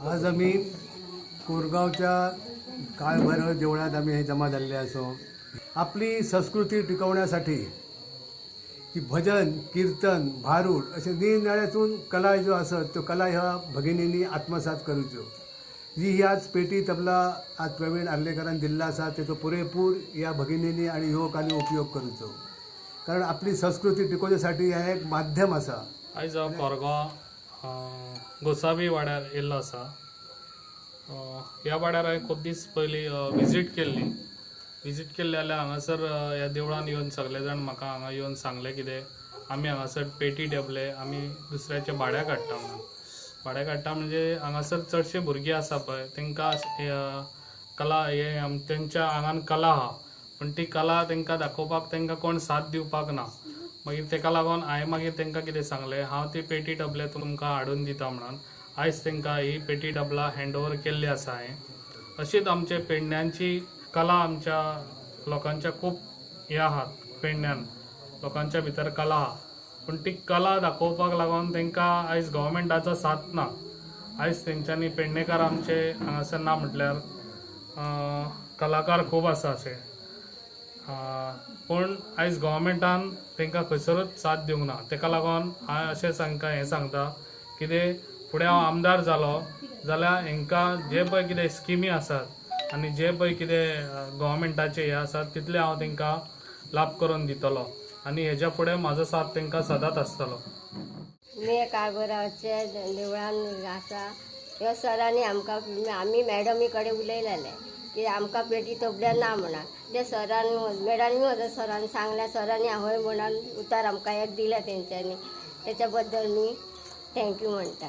आज आम्ही कोरगावच्या काळभैरव देवळात आम्ही हे जमा झालेले असो. आपली संस्कृती टिकवण्यासाठी की भजन कीर्तन भारूड असे निरनिराळ्यातून कला जो असत तो कला ह्या भगिनींनी आत्मसात करूचो. जी ही आज पेटी तबला आज प्रवीण आर्लेकरान दिल्ला असा त्याचो पुरेपूर या भगिनींनी आणि युवकांनी उपयोग करूचो. कारण आपली संस्कृती टिकोवच्यासाठी हे एक माध्यम असा. आयज हांव कोरगांव गोसावी वाड्यार येयल्लो आसा. ह्या वाड्यार हांवें खूब दीस पयलीं विजीट केल्ली जाल्यार हांगासर ह्या देवळान येवन सगळे जाण म्हाका हांगा येवन सांगले कितें आमी हांगासर पेटी टबले आमी दुसऱ्याचे भाड्या काडटा म्हणून. भाड्या काडटा म्हणजे हांगासर चडशे भुरगे आसा पळय तांकां कला हे तेंच्या आंगान कला आहा पूण ती कला तांकां दाखोवपाक तांकां कोण साथ दिवपाक ना. मागीर ताका लागून हांवें मागीर तांकां कितें सांगलें हांव ती पेटी टबले तुमकां हाडून दिता म्हणून. आयज तांकां ही पेटी टबला हँडओवर केल्ली आसा हांवें. अशीच आमचे पेडण्यांची कला आमच्या लोकांच्या खूब हे आहात. पेडण्यान लोकांच्या भितर कला आहा पूण ती कला दाखोवपाक लागून तांकां आयज गव्हर्मेंटाचो साथ ना. आयज तेंच्यांनी पेडणेकार आमचे हांगासर ना म्हटल्यार कलाकार खूब आसा अशे पूण आयज गव्हर्मेंटान तांकां खंयसरूच साथ दिवंक ना. ताका लागून हांव अशें तांकां हें सांगता कितें फुडें हांव आमदार जालो जाल्यार हांकां जे पळय कितें स्किमी आसात आनी जे पळय कितें गव्हर्मेंटाचे हे आसात तितले हांव तांकां लाभ करून दितलो आनी हेज्या फुडें म्हाजो साथ तांकां सदांच आसतलो. मी काळभैरवाचे देवळान आसा. ह्या सरांनी आमकां आमी मॅडमी कडेन उलयलेले की आमकां पेटी तबल्या ना म्हणा. ते सरान मॅडमी वचून सरान सांगल्या सरांनी हय म्हणून उतर आमकां एक दिलें तेंच्यांनी. त्याच्या बद्दल मी थँक्यू म्हणटा.